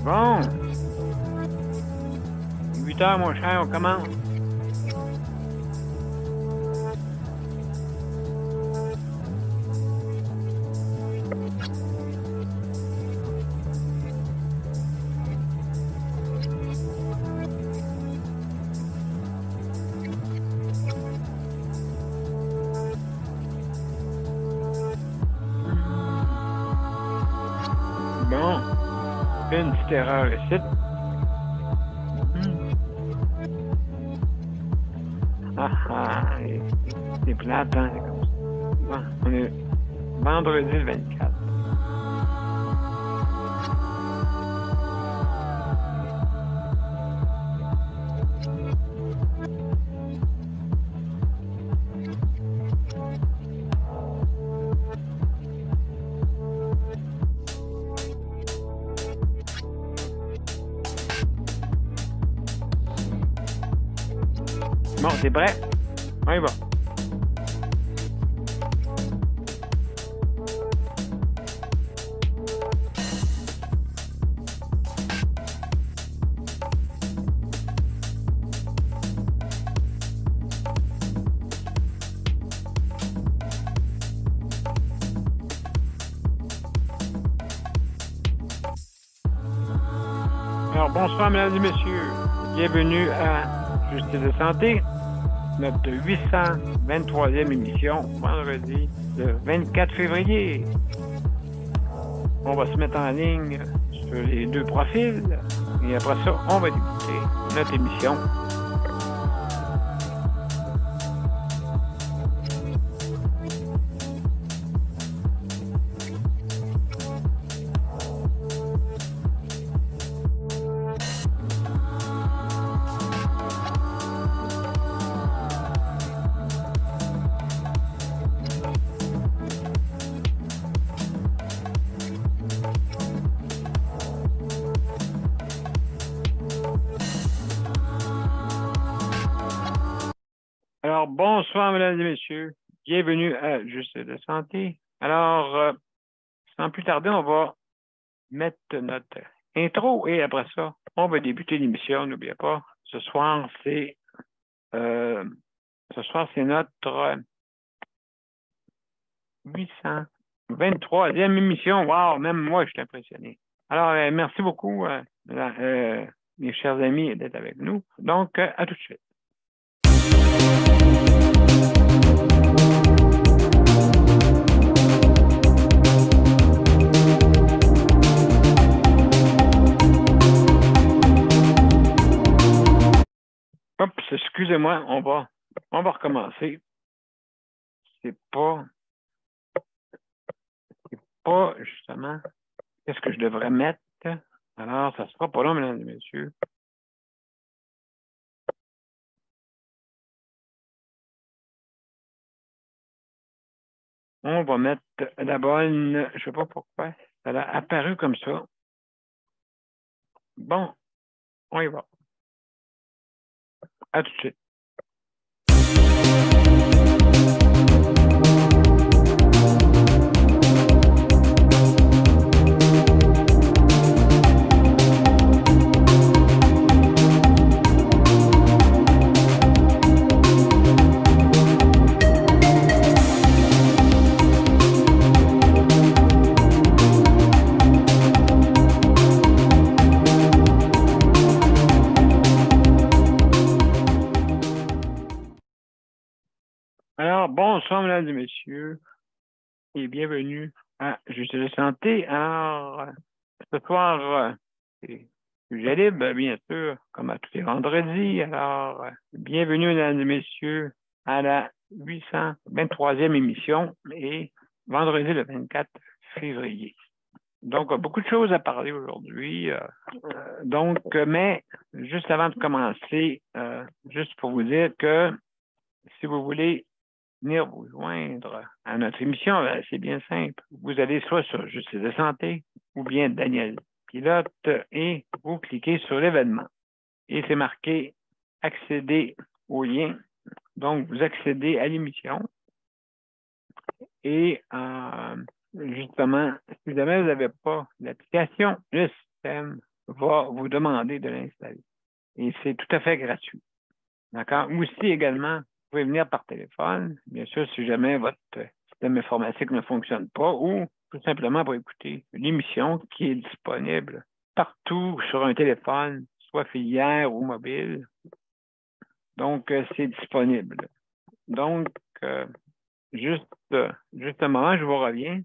Bon. 8 heures, mon cher, on commence. Bon. Une petite erreur ici. C'est plate, hein? C'est comme ça. Bon, on est vendredi le 24. Bon, t'es prêt? On y va. Alors, bonsoir, mesdames et messieurs. Bienvenue à Justice de santé, notre 823e émission, vendredi, le 24 février. On va se mettre en ligne sur les deux profils et après ça, on va débuter notre émission. Alors, bonsoir, mesdames et messieurs. Bienvenue à Justice de santé. Alors, sans plus tarder, on va mettre notre intro et après ça, on va débuter l'émission. N'oubliez pas, ce soir, c'est notre 823e émission. Wow, même moi, je suis impressionné. Alors, merci beaucoup, mes chers amis, d'être avec nous. Donc, à tout de suite. Hop, excusez-moi, on va recommencer. C'est pas justement qu'est-ce que je devrais mettre. Alors, ça sera pas long, mesdames et messieurs. On va mettre la bonne, je sais pas pourquoi, elle a apparu comme ça. Bon, on y va. À tout de suite. Alors, bonsoir, mesdames et messieurs, et bienvenue à Juste de santé. Alors, ce soir, c'est sujet libre, bien sûr, comme à tous les vendredis. Alors, bienvenue, mesdames et messieurs, à la 823e émission et vendredi le 24 février. Donc, beaucoup de choses à parler aujourd'hui. Mais juste avant de commencer, juste pour vous dire que si vous voulez venir vous joindre à notre émission, c'est bien simple. Vous allez soit sur Justice de santé ou bien Daniel Pilote et vous cliquez sur l'événement. Et c'est marqué accéder au lien. Donc, vous accédez à l'émission. Et justement, si jamais vous n'avez pas l'application, le système va vous demander de l'installer. Et c'est tout à fait gratuit. D'accord? Aussi également, vous pouvez venir par téléphone, bien sûr, si jamais votre système informatique ne fonctionne pas, ou tout simplement pour écouter l'émission qui est disponible partout sur un téléphone, soit filière ou mobile. Donc, c'est disponible. Donc, juste un moment, je vous reviens.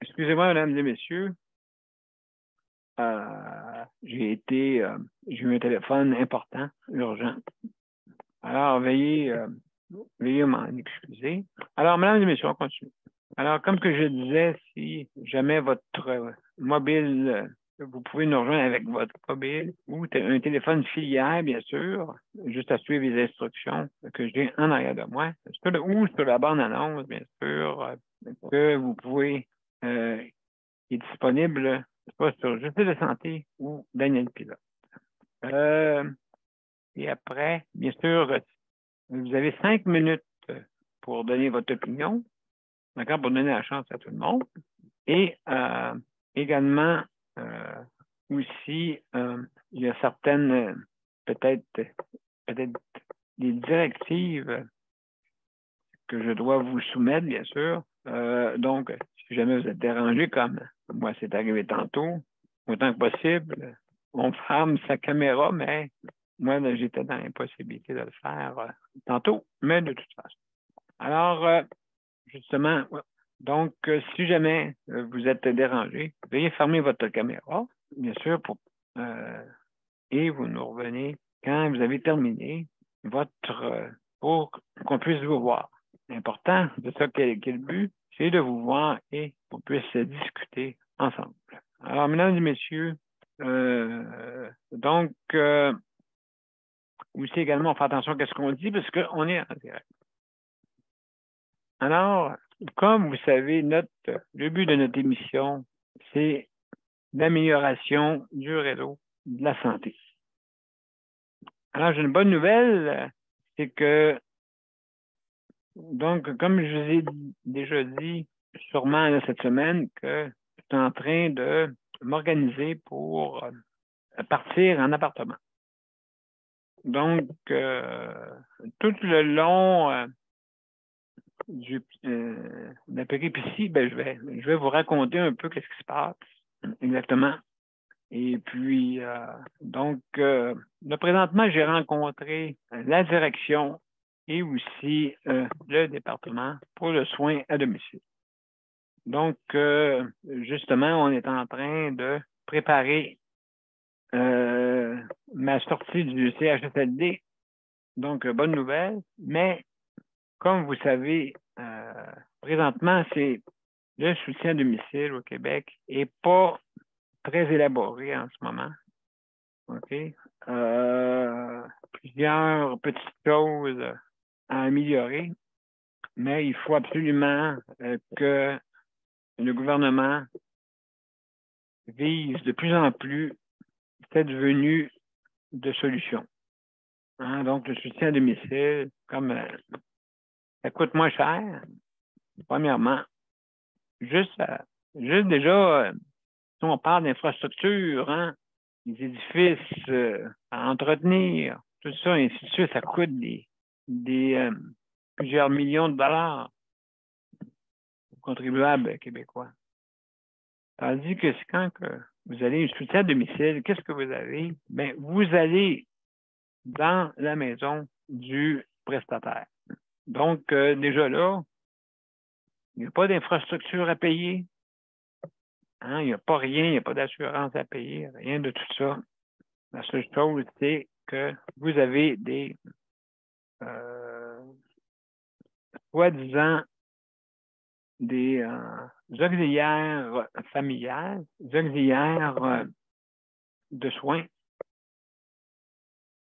Excusez-moi, mesdames et messieurs. J'ai eu un téléphone important, urgent. Alors, veuillez m'en excuser. Alors, mesdames et messieurs, on continue. Alors, comme que je disais, si jamais votre mobile, vous pouvez nous rejoindre avec votre mobile ou un téléphone filière, bien sûr, juste à suivre les instructions que j'ai en arrière de moi, ou sur la bande-annonce, bien sûr, que vous pouvez, qui est disponible soit sur Justice de santé ou Daniel Pilote. Et après, bien sûr, vous avez 5 minutes pour donner votre opinion, d'accord, pour donner la chance à tout le monde. Et également, aussi, il y a certaines, peut-être des directives que je dois vous soumettre, bien sûr. Donc, si jamais vous êtes dérangé, comme moi, c'est arrivé tantôt, autant que possible, on ferme sa caméra, mais moi, j'étais dans l'impossibilité de le faire tantôt, mais de toute façon. Alors, justement, donc, si jamais vous êtes dérangé, veuillez fermer votre caméra, bien sûr, et vous nous revenez quand vous avez terminé pour qu'on puisse vous voir. L'important, de ça quel est le but, c'est de vous voir et qu'on puisse discuter ensemble. Alors, mesdames et messieurs, donc, aussi également, on fait attention à ce qu'on dit parce qu'on est en direct. Alors, comme vous savez, le but de notre émission, c'est l'amélioration du réseau de la santé. Alors, j'ai une bonne nouvelle, c'est que, donc, comme je vous ai déjà dit, sûrement cette semaine, que je suis en train de m'organiser pour partir en appartement. Donc, tout le long de la péripétie, je vais vous raconter un peu ce qui se passe exactement. Et puis, donc, présentement, j'ai rencontré la direction et aussi le département pour le soin à domicile. Donc, justement, on est en train de préparer ma sortie du CHSLD. Donc, bonne nouvelle. Mais, comme vous savez, présentement, c'est le soutien à domicile au Québec et pas très élaboré en ce moment. OK? Plusieurs petites choses à améliorer, mais il faut absolument que le gouvernement vise de plus en plus cette venue de solutions. Hein? Donc, le soutien à domicile, comme ça coûte moins cher, premièrement. Juste déjà, si on parle d'infrastructure, hein, les édifices à entretenir, tout ça, ainsi de suite, ça coûte plusieurs millions de dollars. contribuables québécois. Tandis que c'est quand que vous allez une soutien à domicile, qu'est-ce que vous avez? Bien, vous allez dans la maison du prestataire. Donc, déjà là, il n'y a pas d'infrastructure à payer. Hein? Il n'y a pas rien, il n'y a pas d'assurance à payer, rien de tout ça. La seule chose, c'est que vous avez des soi-disant des auxiliaires familiales, des auxiliaires de soins,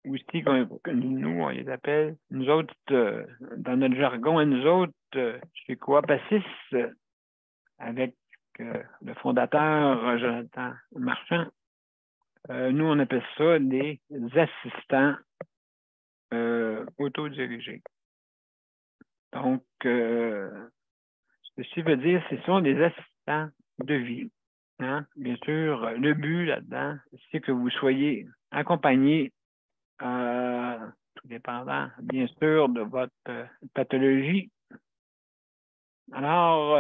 aussi, que nous, on les appelle, nous autres, dans notre jargon, à nous autres, chez Coapacis, avec le fondateur Jonathan Marchand, nous, on appelle ça des assistants autodirigés. Donc, ceci veut dire que ce sont des assistants de vie. Hein? Bien sûr, le but là-dedans, c'est que vous soyez accompagné, tout dépendant, bien sûr, de votre pathologie. Alors,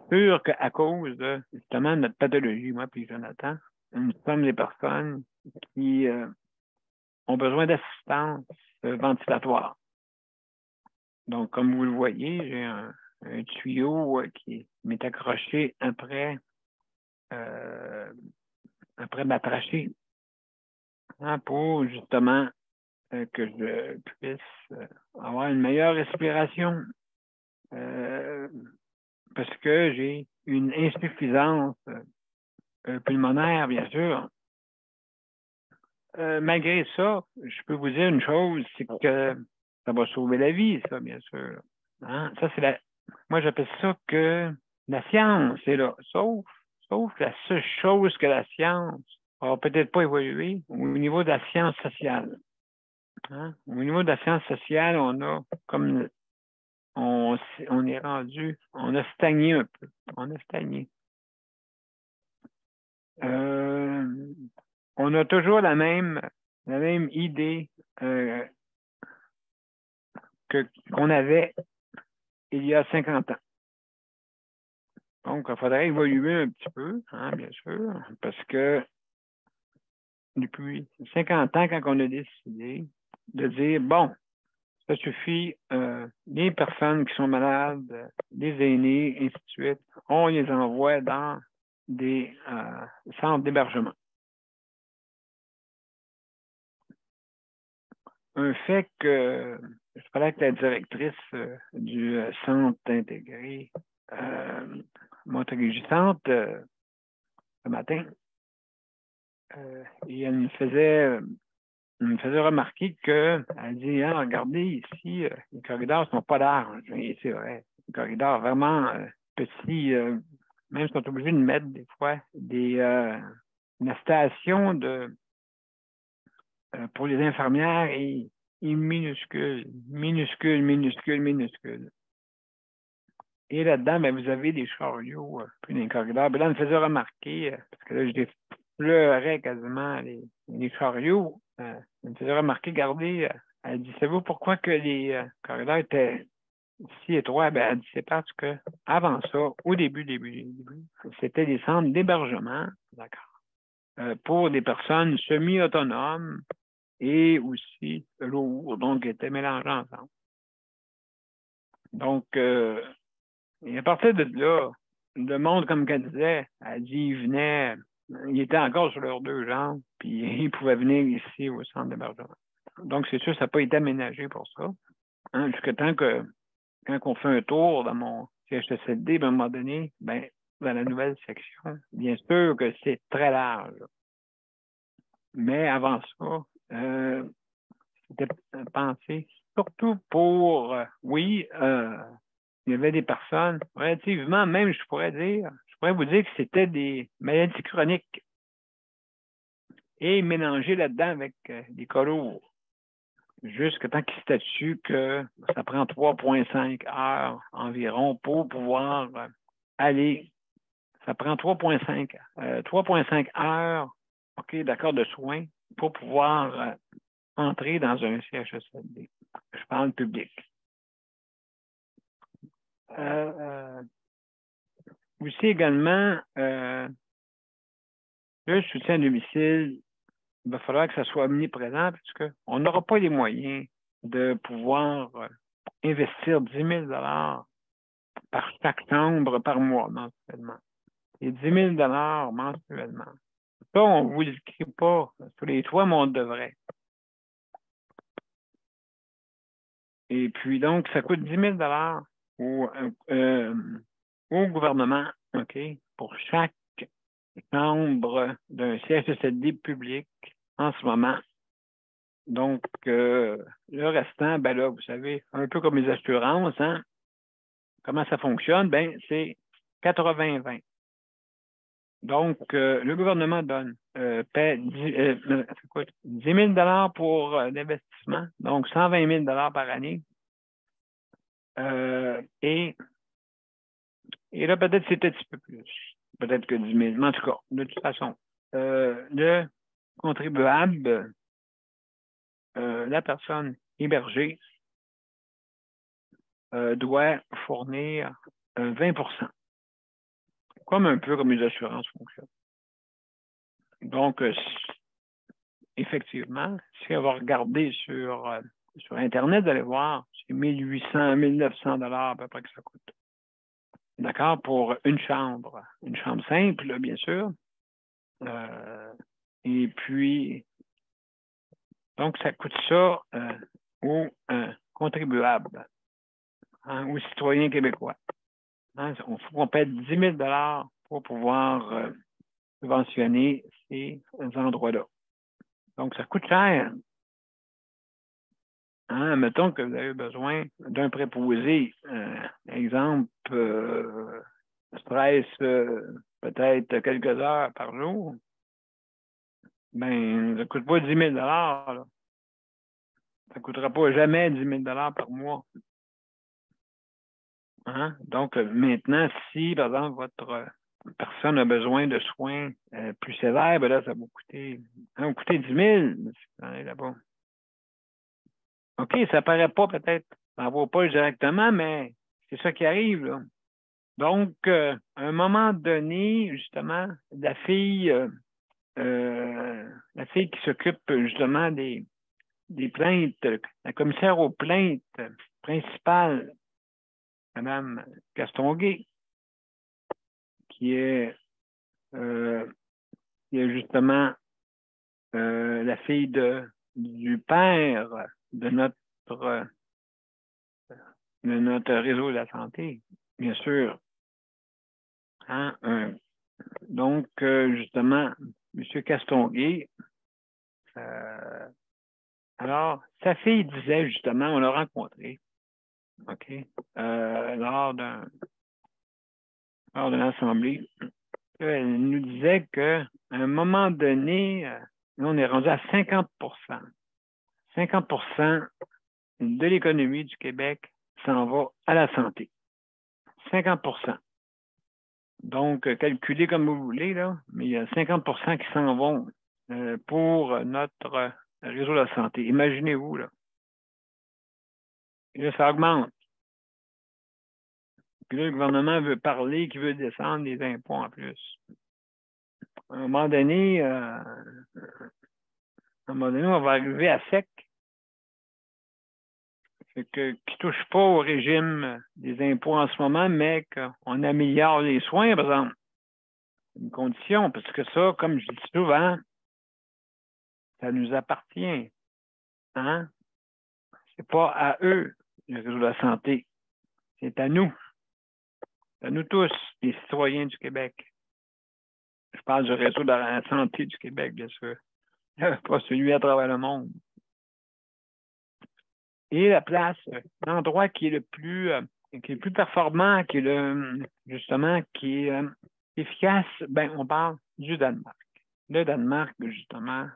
sûr qu'à cause de justement notre pathologie, moi puis Jonathan, nous sommes des personnes qui ont besoin d'assistance ventilatoire. Donc, comme vous le voyez, j'ai un tuyau qui m'est accroché après ma trachée, hein, pour justement que je puisse avoir une meilleure respiration. Parce que j'ai une insuffisance pulmonaire, bien sûr. Malgré ça, je peux vous dire une chose, c'est que ça va sauver la vie, ça, bien sûr. Hein? Ça, c'est moi, j'appelle ça que la science est là. Sauf la seule chose que la science n'a peut-être pas évolué au niveau de la science sociale. Hein? Au niveau de la science sociale, on a comme on est rendu, on a stagné un peu. On a stagné. On a toujours la même idée qu'on avait il y a 50 ans. Donc, il faudrait évoluer un petit peu, hein, bien sûr, parce que depuis 50 ans, quand on a décidé de dire, bon, ça suffit, les personnes qui sont malades, les aînés, ainsi de suite, on les envoie dans des centres d'hébergement. Un fait que je parlais avec la directrice du centre intégré Montérégie-Centre ce matin, et elle me faisait remarquer qu'elle dit, ah, regardez ici, les corridors ne sont pas larges. Et c'est vrai, les corridors vraiment petits, même si on est obligé de mettre des fois une station pour les infirmières est minuscule. Et là-dedans, ben, vous avez des chariots puis dans les corridors. Ben là, on me faisait remarquer, parce que là, je pleurais quasiment les chariots. On me faisait remarquer, regardez, elle dit, savez-vous pourquoi que les corridors étaient si étroits? Ben, elle dit, c'est parce que avant ça, au début, c'était des centres d'hébergement, d'accord, pour des personnes semi-autonomes et aussi lourds, donc étaient mélangés ensemble. Donc, et à partir de là, le monde, comme qu'elle disait, elle dit, il était encore sur leurs deux jambes, puis il pouvait venir ici au centre d'hébergement. Donc, c'est sûr, ça n'a pas été aménagé pour ça. Hein, jusqu'à temps que, quand on fait un tour dans mon CHSLD, ben, à un moment donné, ben, dans la nouvelle section, bien sûr que c'est très large. Mais avant ça, c'était pensé surtout pour, oui, il y avait des personnes, relativement, même je pourrais vous dire que c'était des maladies chroniques et mélangées là-dedans avec des cas lourds. Jusqu'à temps qu'ils statuent que ça prend 3,5 heures environ pour pouvoir aller. Ça prend 3,5 heures, OK, d'accord, de soins pour pouvoir entrer dans un CHSLD. Je parle public. Aussi également, le soutien à domicile, il va falloir que ça soit omniprésent parce qu'on n'aura pas les moyens de pouvoir investir 10 000 par chaque chambre par mois mensuellement. Et 10 000 mensuellement. Ça, on ne vous l'écrit pas sur les toits, mais on devrait. Et puis, donc, ça coûte 10 000 au gouvernement, OK, pour chaque chambre d'un CHSLD public en ce moment. Donc, le restant, ben là, vous savez, un peu comme les assurances, hein, comment ça fonctionne? Ben, c'est 80-20. Donc, le gouvernement paie 10 000 pour l'investissement, donc 120 000 par année. Et là, peut-être c'est un petit peu plus. Peut-être que 10 000. Mais en tout cas, de toute façon, le contribuable, la personne hébergée, doit fournir 20 comme un peu comme les assurances fonctionnent. Donc, effectivement, si on va regarder sur Internet, vous allez voir, c'est 1 800, 1 900 à peu près que ça coûte. D'accord? Pour une chambre simple, là, bien sûr. Et puis, donc, ça coûte ça aux contribuables, hein, aux citoyens québécois. Hein, il faut qu'on paie 10 000 pour pouvoir subventionner ces endroits-là. Donc, ça coûte cher. Hein, mettons que vous avez besoin d'un préposé. Exemple, stress peut-être quelques heures par jour. Ben, ça ne coûte pas 10 000 là. Ça ne coûtera pas jamais 10 000 par mois. Hein? Donc, maintenant, si, par exemple, votre personne a besoin de soins plus sévères, ben là, ça va vous coûter 10 000 là-bas. OK, ça paraît pas peut-être, ça ne vaut pas directement, mais c'est ça qui arrive, là. Donc, à un moment donné, justement, la fille qui s'occupe justement des plaintes, la commissaire aux plaintes principale, Mme Castonguay, qui est justement la fille du père de notre réseau de la santé, bien sûr. Hein? Donc, justement, M. Castonguay, alors, sa fille disait justement, on l'a rencontré, OK, lors d'une assemblée, elle nous disait qu'à un moment donné, on est rendu à 50 50 de l'économie du Québec s'en va à la santé. 50 Donc, calculez comme vous voulez, là, mais il y a 50 qui s'en vont pour notre réseau de la santé. Imaginez-vous, là. Et là, ça augmente. Puis là, le gouvernement veut parler, qu'il veut descendre les impôts en plus. À un moment donné, on va arriver à sec. Qui ne touche pas au régime des impôts en ce moment, mais qu'on améliore les soins, par exemple. C'est une condition, parce que ça, comme je dis souvent, ça nous appartient. Hein? C'est pas à eux, le réseau de la santé. C'est à nous. C'est à nous tous, les citoyens du Québec. Je parle du réseau de la santé du Québec, bien sûr. Pas celui à travers le monde. Et la place, l'endroit qui est le plus performant, qui est justement, qui est efficace, ben, on parle du Danemark. Le Danemark, justement,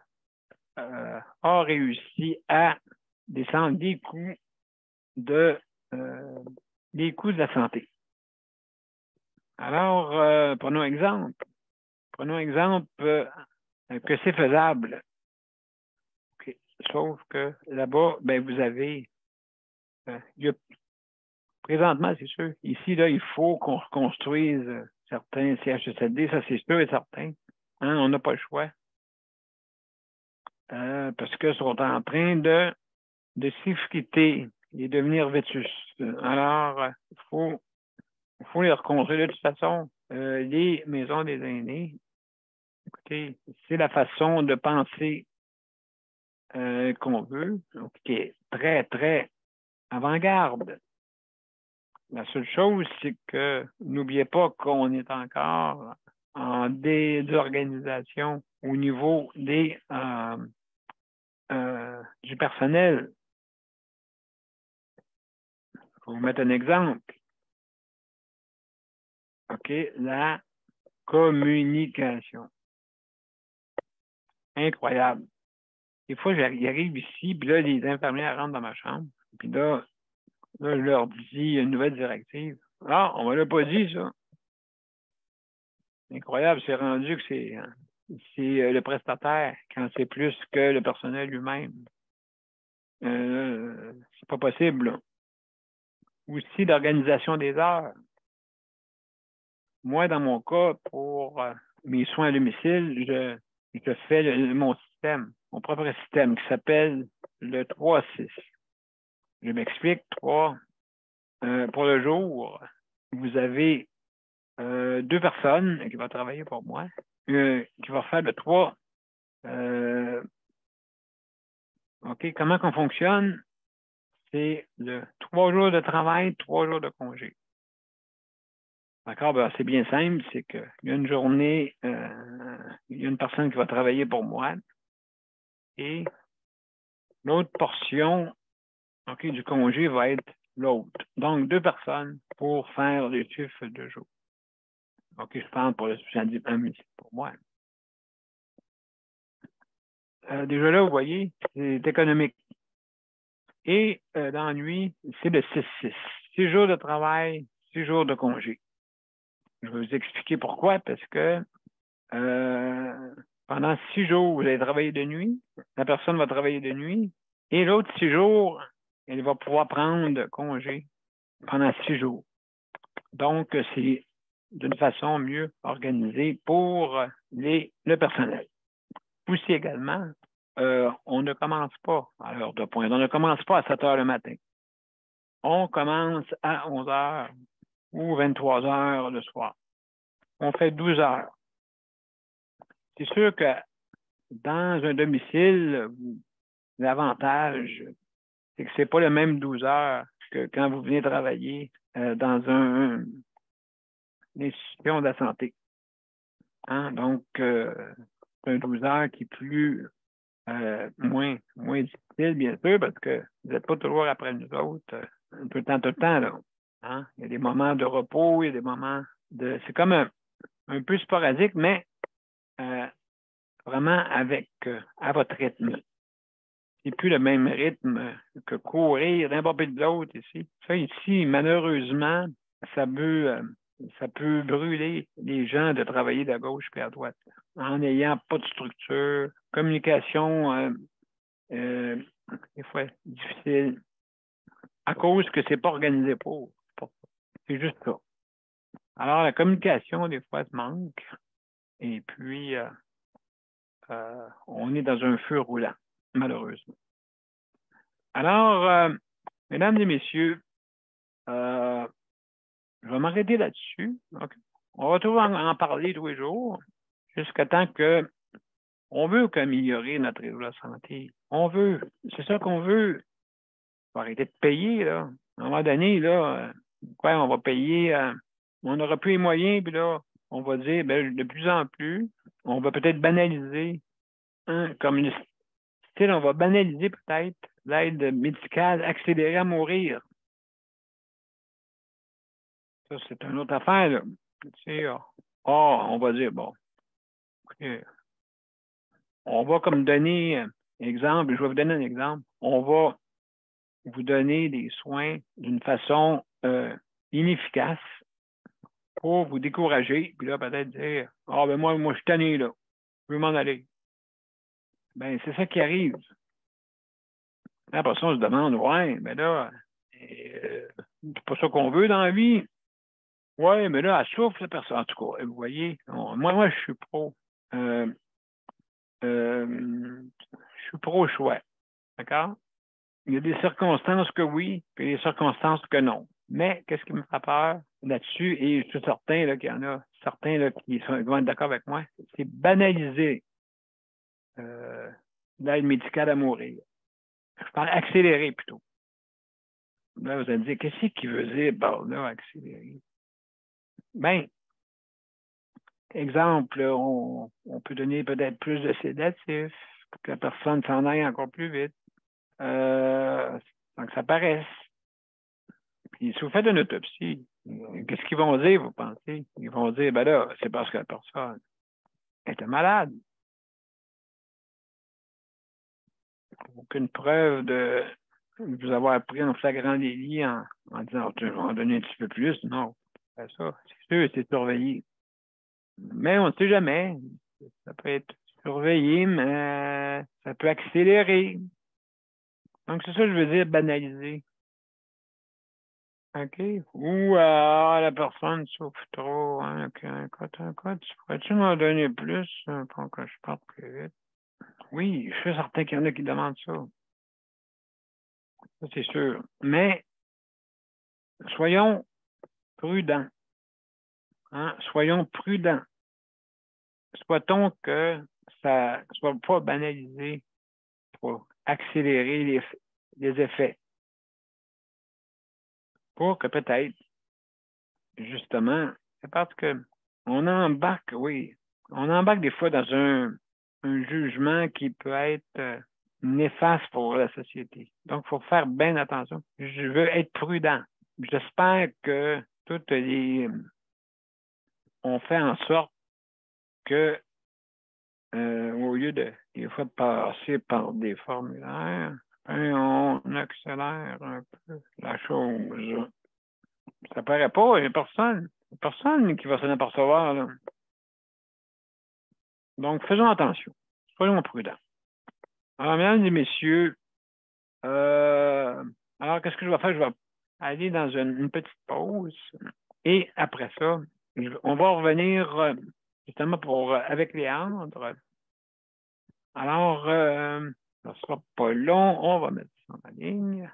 a réussi à descendre des coûts de la santé. Alors, prenons exemple. Que c'est faisable. Okay. Sauf que là-bas, ben, vous avez Présentement, c'est sûr. Ici, là, il faut qu'on reconstruise certains CHSLD, ça c'est sûr et certain. Hein, on n'a pas le choix. Parce qu'ils sont en train de s'effriter et devenir vétus. Alors, il faut les reconstruire. De toute façon, les maisons des aînés, écoutez, c'est la façon de penser qu'on veut, donc, qui est très, très avant-garde. La seule chose, c'est que n'oubliez pas qu'on est encore en désorganisation au niveau du personnel. Je vais vous mettre un exemple. OK, la communication. Incroyable. Des fois, j'arrive ici, puis là, les infirmières rentrent dans ma chambre, puis là, je leur dis une nouvelle directive. Ah, on ne l'a pas dit, ça. Incroyable, c'est rendu que c'est le prestataire quand c'est plus que le personnel lui-même. C'est pas possible, là. Aussi, l'organisation des heures. Moi, dans mon cas, pour mes soins à domicile, je fais mon système, mon propre système qui s'appelle le 3-6. Je m'explique. 3, pour le jour, vous avez 2 personnes qui vont travailler pour moi, qui vont faire le 3. OK, comment qu'on fonctionne? C'est le 3 jours de travail, 3 jours de congé. D'accord? Ben, c'est bien simple, c'est qu'il y a une journée, il y a une personne qui va travailler pour moi et l'autre portion, OK, du congé va être l'autre. Donc, 2 personnes pour faire les chiffres de jour. OK, je parle pour le pour moi. Déjà là, vous voyez, c'est économique. Et dans la nuit, c'est le 6-6. 6 jours de travail, 6 jours de congé. Je vais vous expliquer pourquoi, parce que pendant 6 jours, vous allez travailler de nuit. La personne va travailler de nuit. Et l'autre 6 jours, elle va pouvoir prendre congé pendant 6 jours. Donc, c'est d'une façon mieux organisée pour le personnel. Aussi également, on ne commence pas à l'heure de pointe. On ne commence pas à 7 heures le matin. On commence à 11 heures ou 23 heures le soir. On fait 12 heures. C'est sûr que dans un domicile, l'avantage, c'est que ce n'est pas le même 12 heures que quand vous venez travailler dans une institution de la santé. Hein? Donc, c'est un 12 heures qui est plus moins difficile, bien sûr, parce que vous n'êtes pas toujours après nous autres, tout le temps, là. Hein? Il y a des moments de repos, il y a des moments de. C'est comme un peu sporadique, mais vraiment à votre rythme. C'est plus le même rythme que courir d'un bord et de l'autre ici. Ça, ici, malheureusement, ça peut brûler les gens de travailler de gauche et à droite en n'ayant pas de structure, communication, des fois difficile, à cause que c'est pas organisé pour. C'est juste ça. Alors, la communication, des fois, se manque. Et puis, on est dans un feu roulant, malheureusement. Alors, mesdames et messieurs, je vais m'arrêter là-dessus. Okay. On va toujours en parler tous les jours, jusqu'à temps que on veut améliorer notre réseau de la santé. On veut. C'est ça qu'on veut. On va arrêter de payer, là. À un moment donné, là, on va payer, on n'aura plus les moyens, puis là, on va dire, ben, de plus en plus, on va peut-être banaliser, hein, comme le style, on va banaliser peut-être l'aide médicale accélérée à mourir. Ça, c'est une autre affaire, là. Tu sais, on va dire, bon, écoutez, on va comme donner exemple, je vais vous donner un exemple. On va vous donner des soins d'une façon inefficace pour vous décourager, puis là, peut-être dire, ben moi, je suis tanné, là. Je veux m'en aller. Ben, c'est ça qui arrive. Après ça, on se demande, ouais, mais là, C'est pas ça qu'on veut dans la vie. Oui, mais là, elle souffre, la personne. En tout cas, vous voyez, moi, je suis pro. Je suis pro-choix. D'accord? Il y a des circonstances que oui, puis des circonstances que non. Mais qu'est-ce qui me fait peur là-dessus, et je suis certain là, qu'il y en a certains là, qui vont être d'accord avec moi, c'est banaliser l'aide médicale à mourir. Je parle accélérer plutôt. Là, vous allez me dire, qu'est-ce qu'il veut dire, bon, là, accélérer? Bien, exemple, on peut donner peut-être plus de sédatifs pour que la personne s'en aille encore plus vite, sans que ça paraisse. Puis, si vous faites une autopsie, qu'est-ce qu'ils vont dire, vous pensez? Ils vont dire, ben là, c'est parce que la personne était malade. Aucune preuve de vous avoir pris en flagrant délit en disant, tu vas en donner un petit peu plus. Non, c'est ça. C'est sûr, c'est surveillé. Mais on ne sait jamais. Ça peut être surveillé, mais ça peut accélérer. Donc, c'est ça que je veux dire, banaliser. OK? Ou la personne souffre trop. Hein, tu pourrais-tu m'en donner plus pour que je parte plus vite? Oui, je suis certain qu'il y en a qui demandent ça. Ça, c'est sûr. Mais soyons prudents. Hein? Soyons prudents. Souhaitons que ça ne soit pas banalisé pour accélérer les effets. Pour que peut-être, justement, c'est parce que on embarque des fois dans un jugement qui peut être néfaste pour la société. Donc, il faut faire bien attention. Je veux être prudent. J'espère que on fait en sorte que, au lieu des fois de passer par des formulaires, on accélère un peu la chose. Ça paraît pas, il n'y a personne qui va s'en apercevoir, là. Donc, faisons attention. Soyons prudents. Alors, mesdames et messieurs, alors, qu'est-ce que je vais faire? Je vais aller dans une petite pause. Et après ça, on va revenir justement avec Léandre. Alors, ça ne sera pas long. On va mettre ça en ligne.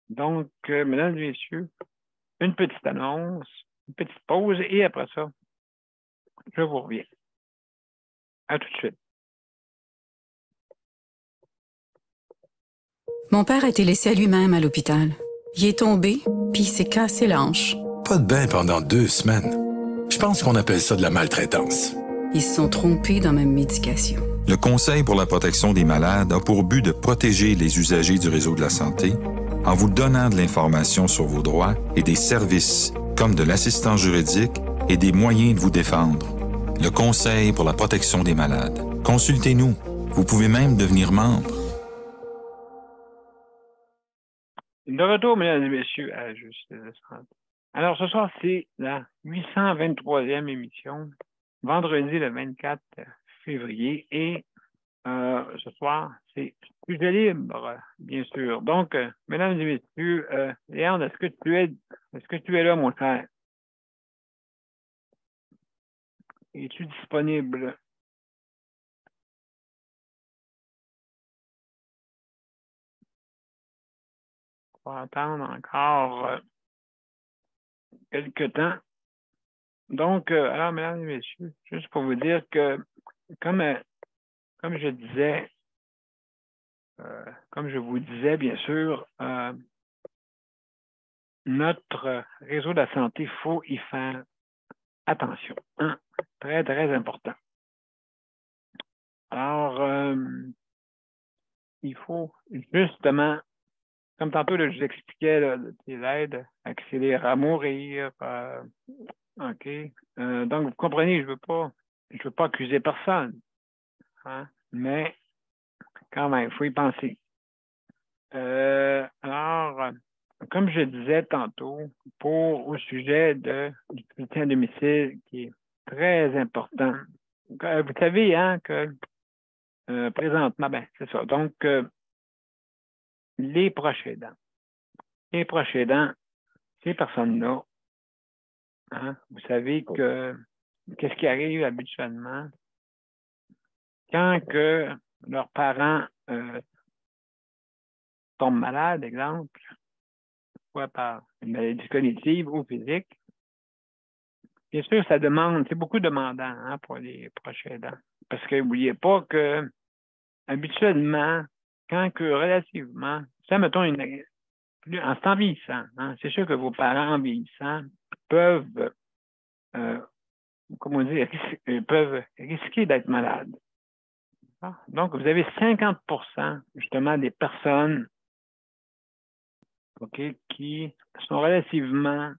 Donc, mesdames et messieurs, une petite annonce, une petite pause, et après ça, je vous reviens. À tout de suite. Mon père a été laissé à lui-même à l'hôpital. Il est tombé, puis il s'est cassé la hanche. Pas de bain pendant 2 semaines. Je pense qu'on appelle ça de la maltraitance. Ils se sont trompés dans ma médication. Le Conseil pour la protection des malades a pour but de protéger les usagers du réseau de la santé en vous donnant de l'information sur vos droits et des services comme de l'assistance juridique et des moyens de vous défendre. Le Conseil pour la protection des malades. Consultez-nous. Vous pouvez même devenir membre. De retour, mesdames et messieurs, à Juste de Santé. Alors, ce soir, c'est la 823e émission, vendredi le 24 février. Et ce soir, c'est sujet libre, bien sûr. Donc, mesdames et messieurs, Léandre, est-ce que tu es là, mon cher? Es-tu disponible? On va attendre encore quelques temps. Donc, alors, mesdames et messieurs, juste pour vous dire que, comme je disais, comme je vous disais, bien sûr, notre réseau de la santé, il faut y faire attention. Hein? Très, très important. Alors, il faut justement, comme tantôt, là, je vous expliquais là, les aides, accélérer à mourir. OK. Donc, vous comprenez, je veux pas accuser personne. Hein? Mais quand même, il faut y penser. Alors, comme je disais tantôt, au sujet du soutien à domicile, qui est très important. Vous savez, hein, que présentement, ben, c'est ça. Donc, les proches aidants. les proches aidants, ces personnes-là, hein, vous savez que qu'est-ce qui arrive habituellement quand que leurs parents tombent malades, exemple, soit par une maladie cognitive ou physique. Bien sûr, ça demande, c'est beaucoup demandant hein, pour les proches aidants. Parce que n'oubliez pas que habituellement, quand que relativement, ça mettons en s'en vieillissant, hein, c'est sûr que vos parents en vieillissant peuvent, comment dire, peuvent risquer d'être malades. Donc, vous avez 50% justement des personnes qui sont relativement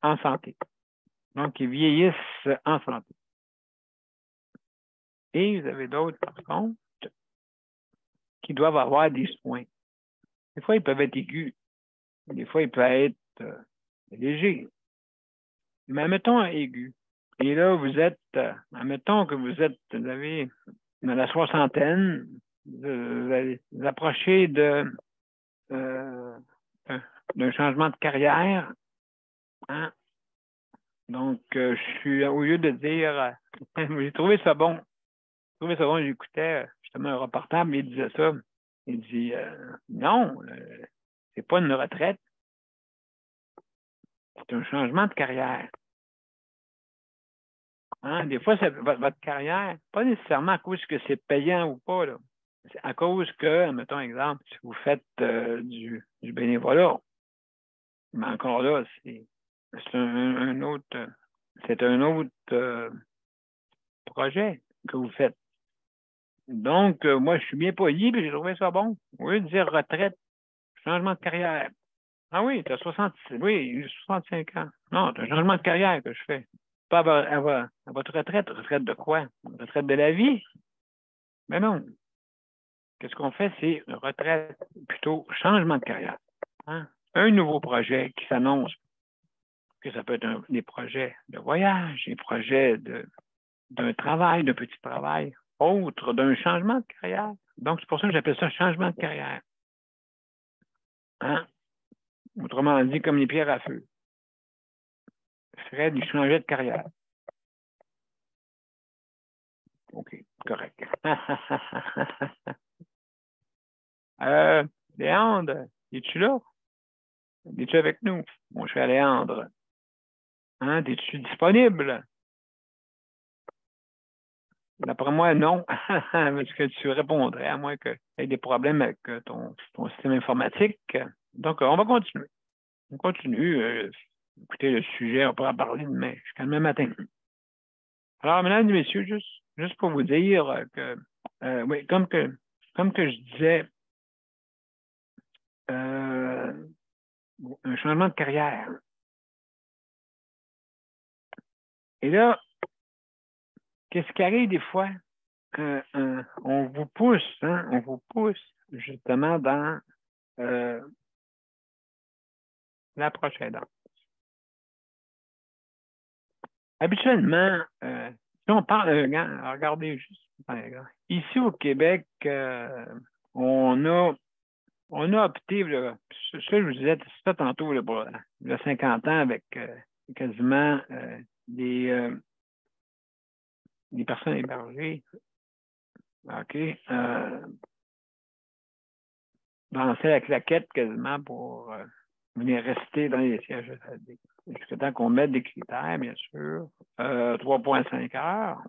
en santé. Donc, ils vieillissent en santé. Et vous avez d'autres, par contre, qui doivent avoir des soins. Des fois, ils peuvent être aigus. Des fois, ils peuvent être légers. Mais admettons aigus. Et là, vous êtes, admettons que vous avez dans la soixantaine, vous approchez d'un changement de carrière. Hein? Donc, je suis, au lieu de dire, j'ai trouvé ça bon. J'écoutais justement un reportage, mais il disait ça. Il dit, non, c'est pas une retraite, c'est un changement de carrière. Hein? Des fois, votre carrière, pas nécessairement à cause que c'est payant ou pas, là. C'est à cause que, mettons exemple, si vous faites du bénévolat, mais encore là, c'est un autre projet que vous faites. Donc, moi, je suis bien poli, puis j'ai trouvé ça bon. Au lieu de dire retraite, changement de carrière. Ah oui, tu as 65 ans. Non, c'est un changement de carrière que je fais. Pas à votre retraite. Retraite de quoi? Retraite de la vie? Mais non. Qu'est-ce qu'on fait? C'est une retraite, plutôt changement de carrière. Hein? Un nouveau projet qui s'annonce, que ça peut être des projets de voyage, des projets d'un travail, d'un petit travail, autre, d'un changement de carrière. Donc, c'est pour ça que j'appelle ça changement de carrière. Hein? Autrement dit, comme les pierres à feu. Fred, il changeait de carrière. OK, correct. Léandre, es-tu là? Es-tu avec nous, mon cher Léandre? Hein, es-tu disponible? D'après moi, non. Parce que tu répondrais, à moins que tu aies des problèmes avec ton système informatique. Donc, on va continuer. On continue. Écoutez, le sujet, on pourra en parler demain, jusqu'à demain matin. Alors, mesdames et messieurs, juste pour vous dire que, oui, comme que je disais, un changement de carrière. Et là, qu'est-ce qui arrive des fois? On vous pousse justement dans la prochaine. Habituellement, si on parle, regardez juste, ici au Québec, on a opté, là, ça je vous disais ça tantôt, là, pour, il y a 50 ans, avec quasiment des personnes hébergées. OK. Danser la claquette quasiment pour venir rester dans les sièges de SAD. Jusqu'à temps qu'on mette des critères, bien sûr. 3,5 heures.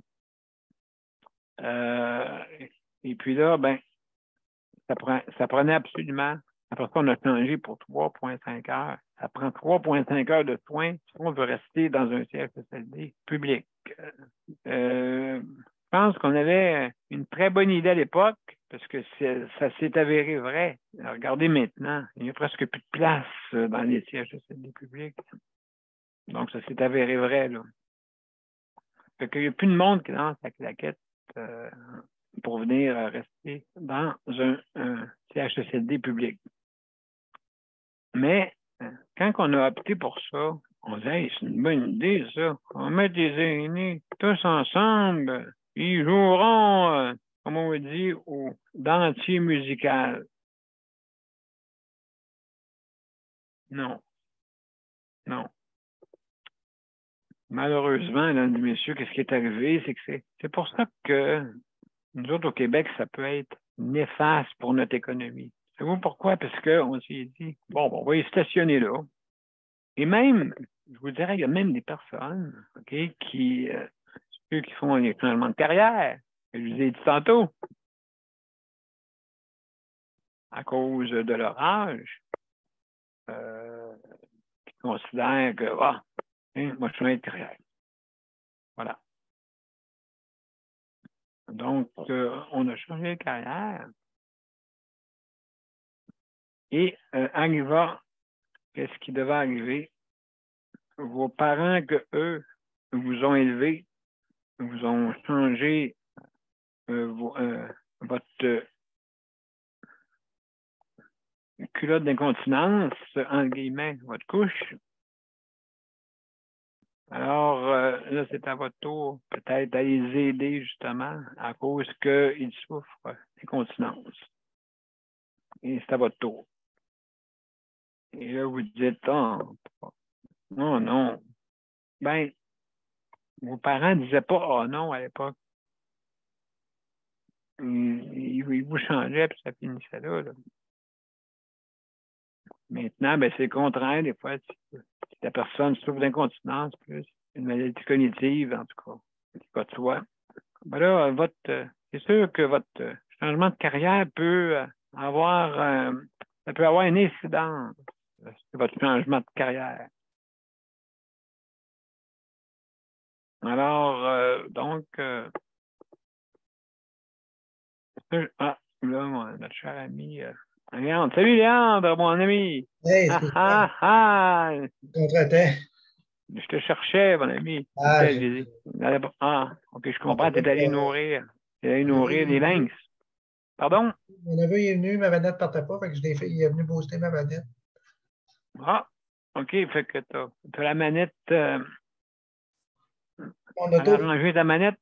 Et puis là, ben, ça prenait absolument, après qu'on a changé pour 3,5 heures, ça prend 3,5 heures de soins si on veut rester dans un CHSLD public. Je pense qu'on avait une très bonne idée à l'époque, parce que ça s'est avéré vrai. Regardez maintenant, il n'y a presque plus de place dans les CHSLD publics. Donc, ça s'est avéré vrai, là. Fait qu'il n'y a plus de monde qui lance la claquette pour venir rester dans un CHSLD public. Mais, quand on a opté pour ça, on dit, hey, c'est une bonne idée, ça. On met des aînés tous ensemble. Ils joueront, comme on dit, au dentier musical. Non. Non. Malheureusement, là, messieurs, qu'est-ce qui est arrivé? C'est que c'est pour ça que nous autres, au Québec, ça peut être néfaste pour notre économie. Savez-vous pourquoi? Parce qu'on s'est dit, bon, on va y stationner là. Et même, je vous dirais, il y a même des personnes, OK, ceux qui font les changements de carrière, que je vous ai dit tantôt, à cause de leur âge, qui considèrent que, moi, je suis un de carrière. Voilà. Donc, on a changé de carrière. Et arriva, qu'est-ce qui devait arriver? Vos parents que eux vous ont élevé, vous ont changé votre culotte d'incontinence, entre guillemets, votre couche. Alors, là, c'est à votre tour, peut-être, à les aider, justement, à cause qu'ils souffrent d'incontinence. Et c'est à votre tour. Et là, vous dites, oh, non, non. Ben, vos parents ne disaient pas, oh non, à l'époque. Ils vous changeaient, puis ça finissait là. Maintenant, ben, c'est le contraire, des fois. Si la personne souffre d'incontinence, plus une maladie cognitive, en tout cas, c'est pas de soi. Ben là, c'est sûr que votre changement de carrière peut avoir, ça peut avoir une incidence sur votre changement de carrière. Alors, donc, là, notre cher ami, Léandre. Salut, Léandre, mon ami! Hey, Ah, excuse-moi, ah, ah! contre-temps. Je te cherchais, mon ami. Ah, OK, je comprends. Tu es allé nourrir. Tu es allé nourrir des lynx. Pardon? mon neveu est venu, ma manette ne partait pas, fait que je l'ai fait, il est venu booster ma manette. Ah, OK, fait que tu as la manette. Mon Elle a auto. arrangé ta manette.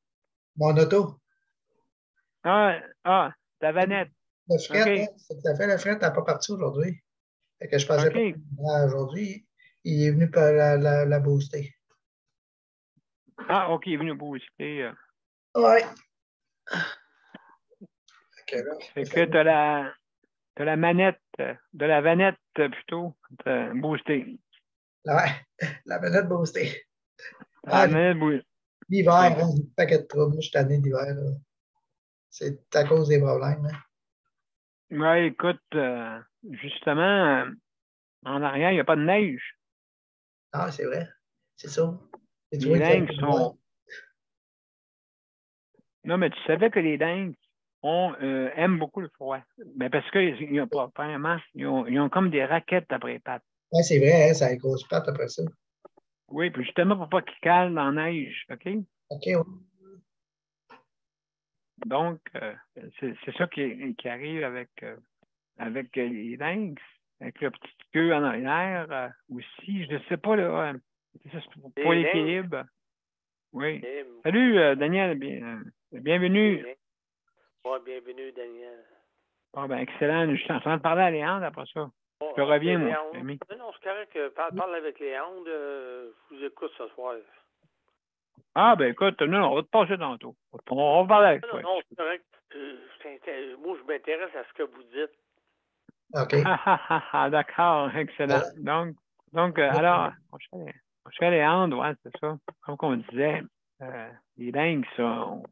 Mon auto. Ta vanette. Le fret, OK. hein, c'est tout à fait, le fret n'a pas parti aujourd'hui. Fait que je pensais OK. pas aujourd'hui. Il est venu pour la booster. Ah, OK, il est venu booster. Ouais. Fait que tu as la manette, de la vanette plutôt, boostée. Ouais, la manette boostée. La manette boostée. L'hiver, hein, un paquet de troubles. Moi, je suis tanné d'hiver. C'est à cause des problèmes. Hein. Oui, écoute, justement, en arrière, il n'y a pas de neige. Ah, c'est vrai. C'est ça. Et tu Les vois, lynx sont. Non, mais tu savais que les lynx aiment beaucoup le froid. Ben parce qu'ils n'ont pas vraiment. Ils ont comme des raquettes après les pattes. Oui, c'est vrai, hein, ça a une grosse patte après ça. Oui, puis justement pour pas qu'ils calent dans la neige, OK? OK, ouais. Donc, c'est ça qui arrive avec les lynx, avec leur petite queue en arrière aussi. Je ne sais pas, là. C'est pour l'équilibre. Oui. Salut, Daniel. Bienvenue. Oui, bienvenue, Daniel. Ah, ben, excellent. Je suis en train de parler à Léandre après ça. Je te reviens, mon ami. Non, c'est correct. Parle avec Léandre. Je vous écoute ce soir. Ah, ben, écoute, non, on va te passer tantôt. On va parler avec toi. Non, c'est correct. Moi, je m'intéresse à ce que vous dites. OK. D'accord, excellent. Donc alors, mon cher Léandre, ouais, c'est ça. Comme on disait, les lynx ont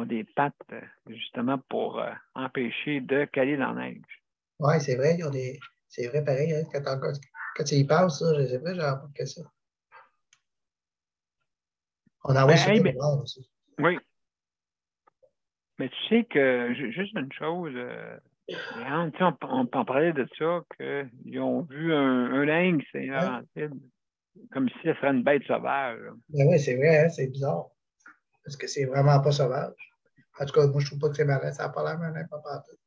des pattes justement pour empêcher de caler dans la neige. Oui, c'est vrai, ils ont des. C'est vrai, pareil, hein, quand tu y passes, ça, c'est vrai, j'ai remarqué ça. On envoie sur le bord aussi. Oui. Mais tu sais que, juste une chose, Léandre, on parlait de ça, qu'ils ont vu un lynx et une Laurentide, comme si ce serait une bête sauvage. Ben oui, c'est vrai, hein, c'est bizarre. Parce que c'est vraiment pas sauvage. En tout cas, moi, je trouve pas que c'est malin. Ça n'a pas l'air malin, pas partout.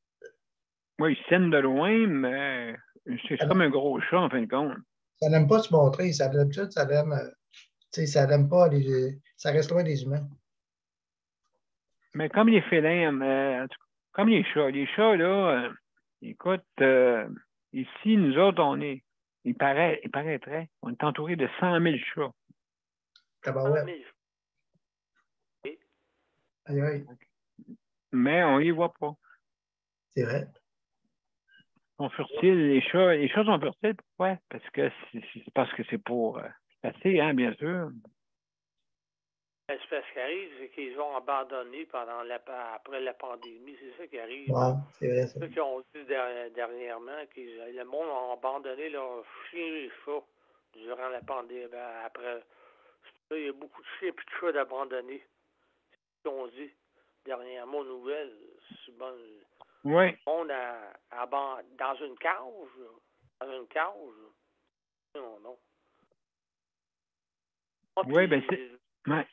Oui, ils tiennent de loin, mais c'est comme un gros chat, en fin de compte. Ça n'aime pas se montrer. D'habitude, ça n'aime pas ça reste loin des humains. Mais comme les félins, comme les chats. Les chats, là, écoute, ici, nous autres, on est il paraîtrait. On est entouré de 100 000 chats. Tabarouette. 100 000. Aïe, aïe. Mais on les voit pas. C'est vrai. Ils sont furtiles, les chats. Les chats sont furtiles, pourquoi? Parce que c'est pour chasser, hein, bien sûr. C'est ce qui arrive, c'est qu'ils ont abandonné après la pandémie. C'est ça qui arrive. Ouais, c'est vrai, ça. C'est ça qu'ils ont dit dernièrement, que le monde a abandonné leurs chiens et chats durant la pandémie. Après, il y a beaucoup de chiens et de chats d'abandonnés. C'est ce qu'ils ont dit dernièrement aux nouvelles. C'est bon. Oui. On dans une cage. Dans une cage. Non. Oui, ben c'est. Ouais.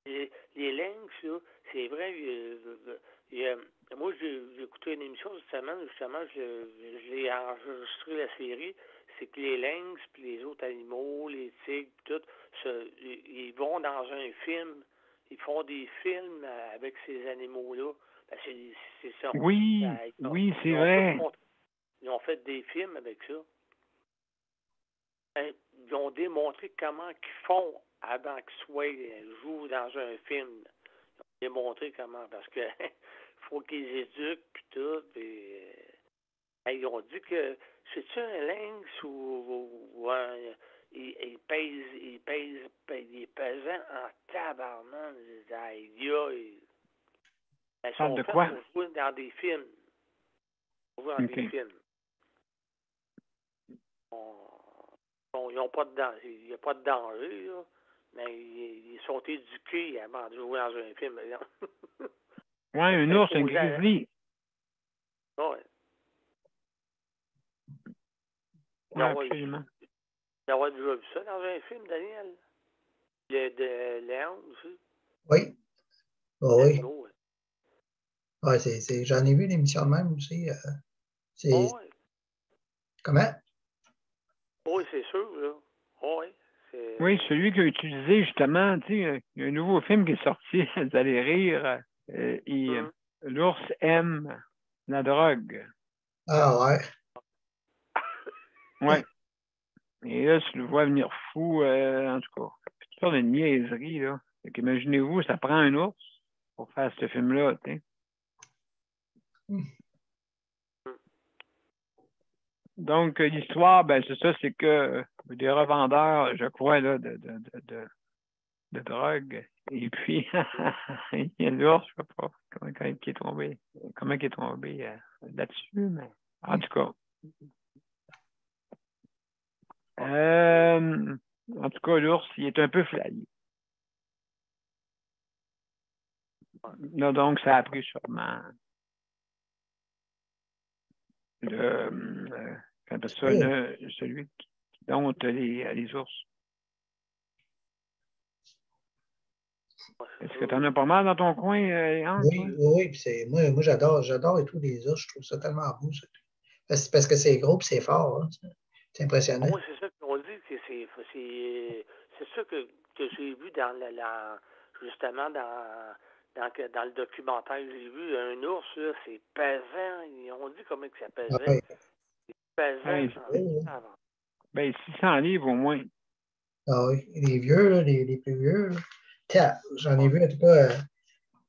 Les lynx, là, c'est vrai, moi j'ai écouté une émission justement, je l'ai enregistré la série, c'est que les lynx puis les autres animaux, les tigres, tout, ils vont dans un film, ils font des films avec ces animaux-là. Ben, c'est ça. Oui, oui, c'est vrai. Ils ont fait des films avec ça. Ils ont démontré comment ils font avant qu'ils jouent dans un film. Ils ont démontré comment, parce que faut qu'ils éduquent, puis tout. Ils ont dit que, c'est-tu un lynx ou il est pesant en tabarnak. Ils sont faits pour jouer dans des films. Des films. Ils n'ont pas de danger. Il n'y a pas de danger, là. Mais ils sont éduqués avant de jouer dans un film. Oui, un ours, un grizzly. Oui. Oui, absolument. D'avoir déjà vu ça dans un film, Daniel? De Léon aussi? Oui. Oh, oui. Ouais, j'en ai vu une émission de même aussi. Oui. Comment? Oui, c'est sûr, là. Oui. Oui, celui qu'il a utilisé justement, tu sais, il y a un nouveau film qui est sorti, vous allez rire. L'ours aime la drogue. Ah ouais. Oui. Et là, tu le vois venir fou, en tout cas. Toutes sortes de niaiseries, là. Fait qu'imaginez-vous, ça prend un ours pour faire ce film-là, tu sais. Donc, l'histoire, ben, c'est ça, c'est que des revendeurs, je crois, là, de drogue. Et puis, il y a l'ours, je ne sais pas comment il est tombé là-dessus, mais en tout cas. En tout cas, l'ours, il est un peu flyé. Là, donc, ça a pris sûrement celui qui dompte les ours. Est-ce que tu en as pas mal dans ton coin, Léon? Oui. Puis moi j'adore et tout les ours. Je trouve ça tellement beau. Parce que c'est gros et c'est fort. Hein. C'est impressionnant. Moi, c'est ça qu'on dit, que c'est ça que j'ai vu justement dans le documentaire. J'ai vu un ours, là, c'est pesant. On dit comment que ça pesait. Ouais. C'est pesant. Ben, 600 livres au moins. Ah oui. Les vieux, là, les plus vieux. J'en ai vu, en tout cas,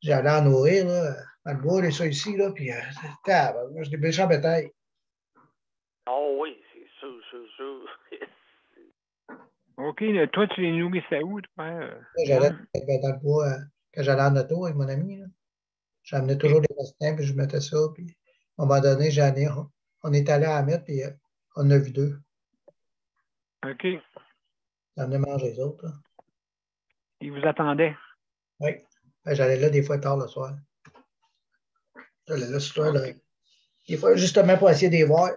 j'allais en nourrir, là, dans le bois, ça ici, là, puis je des méchants bétail. Oh oui, c'est sûr. OK, là, toi, tu les nourrissais où, toi? J'allais dans le bois, quand j'allais en auto avec mon ami, là. J'amenais toujours des restants, puis je mettais ça, puis à un moment donné, on est allé à la mettre, puis on en a vu deux. OK. J'amenais manger les autres, là. Ils vous attendaient? Oui. J'allais là des fois tard le soir. J'allais là ce soir, là. Des fois, justement pour essayer de les voir.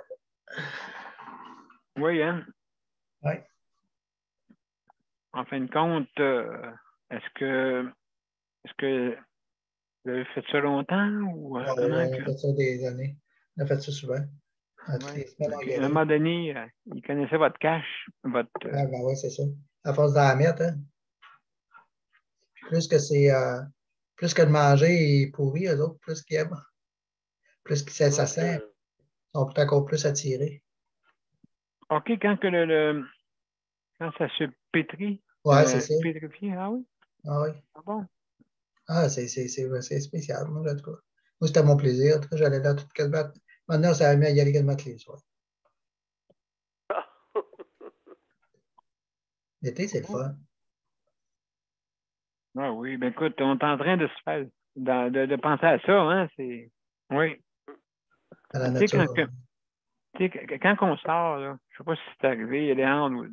Oui, hein? Oui. En fin de compte, est-ce que vous avez fait ça longtemps ou On a fait ça des années. On a fait ça souvent. Toutes les semaines, on y allait. À un moment donné, ils connaissaient votre cash, votre. Ben oui, c'est ça. À force d'en mettre, hein. Plus que de manger et pourri, eux autres, plus qu'ils aiment. Plus que ça sent. Ils sont encore plus attirés. OK, quand que quand ça se pétrit, Ouais, c'est ça. pétrifié, ah oui? Ah oui. Ah bon? Ah, c'est spécial, moi, là, en tout cas. Moi, c'était mon plaisir. En tout cas, j'allais là toute quasiment. Maintenant, ça a mis à y aller quasiment tous les soirs. L'été, c'est le fun. Ah oui, ben écoute, on est en train de se faire, de penser à ça, hein, c'est... Oui. À la Tu sais, nature. quand on sort, là, je sais pas si c'est arrivé, Léandre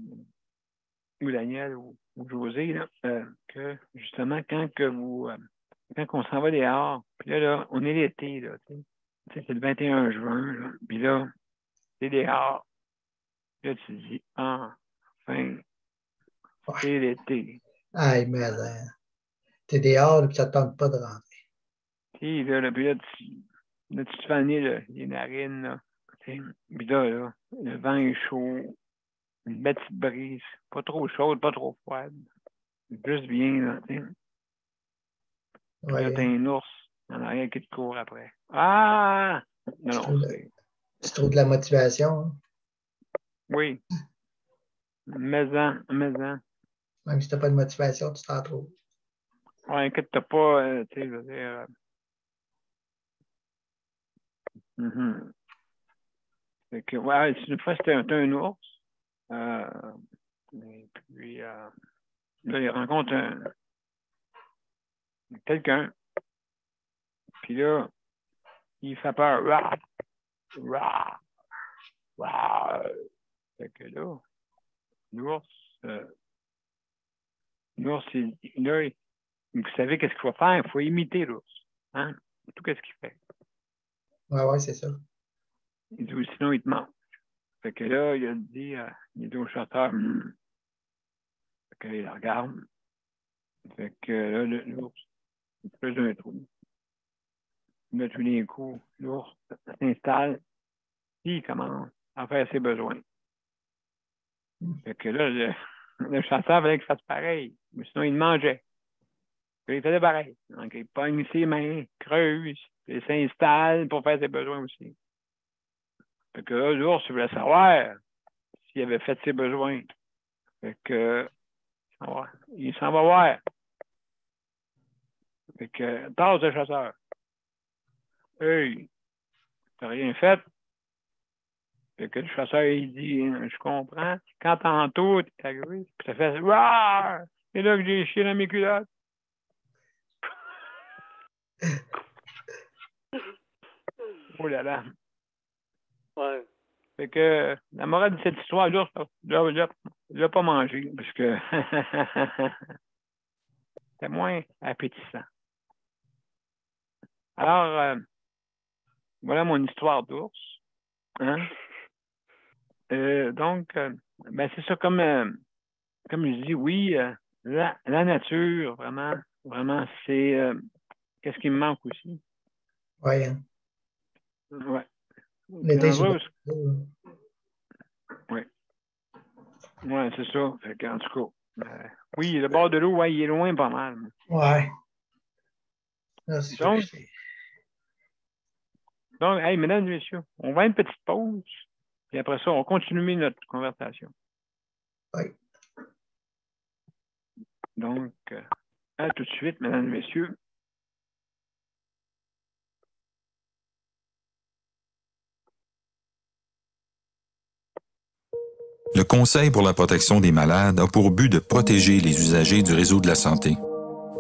ou Daniel ou José, là, que justement, quand on s'en va dehors, puis là, on est l'été, là, tu sais, c'est le 21 juin, là, puis là, c'est dehors, là, tu te dis, enfin, Ouais. c'est l'été. Aïe, mais t'es dehors, puis ça ne te tente pas de rentrer. Puis là, tu te fais aller les narines, là, tu sais. Puis là, le vent est chaud, une belle petite brise, pas trop chaude, pas trop froide, juste bien, là, tu sais. Puis là, Ouais, t'as un ours en arrière qui te court après. Ah! Non, non, c'est... tu trouves de la motivation, hein? Oui. Mais-en. Même si tu n'as pas de motivation, tu t'en trouves. Ouais, inquiète-toi pas, tu sais, je veux dire... Fait que, ouais, une fois, c'était un ours. Et puis, là, il rencontre quelqu'un. Puis là, il fait peur. Rah! Rah! Rah! Fait que là, l'ours, là, vous savez qu'est-ce qu'il faut faire? Il faut imiter l'ours. Hein? Tout ce qu'il fait. Ouais, c'est ça. Il dit, sinon, il te mange. Fait que là, il a dit au chasseur, Fait que là, il la regarde. Fait que là, l'ours, il se fait un trou. Là, tous les coups, l'ours s'installe, puis il commence à faire ses besoins. Fait que là, le chasseur fallait qu'il fasse pareil. Mais sinon, il le mangeait. Puis il faisait pareil. Donc, il pogne ses mains, creuse, puis il s'installe pour faire ses besoins aussi. Fait que là, l'ours, il voulait savoir s'il avait fait ses besoins. Fait que, il s'en va voir. Fait que, tasse le chasseur. Hey, t'as rien fait? Fait que le chasseur, il dit, je comprends. Quand tantôt, t'es arrivé, puis t'as fait, Rouah! C'est là que j'ai chié dans mes culottes. Oh là là. Ouais. Fait que la morale de cette histoire, l'ours, il l'a pas mangé, parce que c'était moins appétissant. Alors, voilà mon histoire d'ours. Hein? Donc, ben c'est ça, comme je dis, oui, la nature, vraiment, c'est qu'est-ce qui me manque aussi. Ouais, hein. Ouais. L'été, c'est Oui, bon. ouais, c'est ça. Fait qu'en tout cas, oui, le bord de l'eau, ouais, il est loin pas mal. Ouais. Là, c'est sûr que Donc, hey, mesdames et messieurs, on va à une petite pause, et après ça, on continue notre conversation. Oui. Donc, à tout de suite, mesdames et messieurs. Le Conseil pour la protection des malades a pour but de protéger les usagers du réseau de la santé.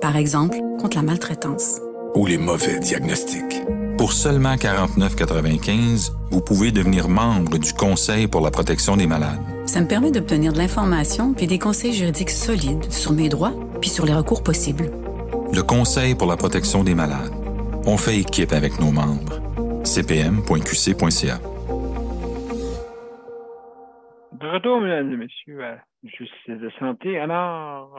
Par exemple, contre la maltraitance. Ou les mauvais diagnostics. Pour seulement 49,95 $, vous pouvez devenir membre du Conseil pour la protection des malades. Ça me permet d'obtenir de l'information puis des conseils juridiques solides sur mes droits puis sur les recours possibles. Le Conseil pour la protection des malades. On fait équipe avec nos membres. cpm.qc.ca. De retour, mesdames et messieurs, à Justice de santé. Alors,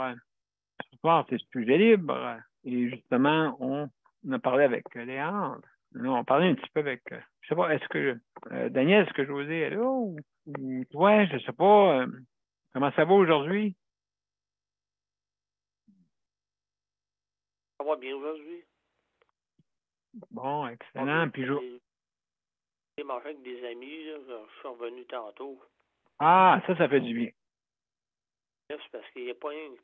ce soir, c'est sujet libre. Et justement, on a parlé avec Léandre. Là, on parlait un petit peu avec, je sais pas, est-ce que, Daniel, est-ce que José est là ou toi, je sais pas, comment ça va aujourd'hui? Ça va bien aujourd'hui. Bon, excellent. Puis J'ai mangé avec des amis, là, je suis revenu tantôt. Ah, ça fait du bien. C'est parce qu'il n'y a pas rien que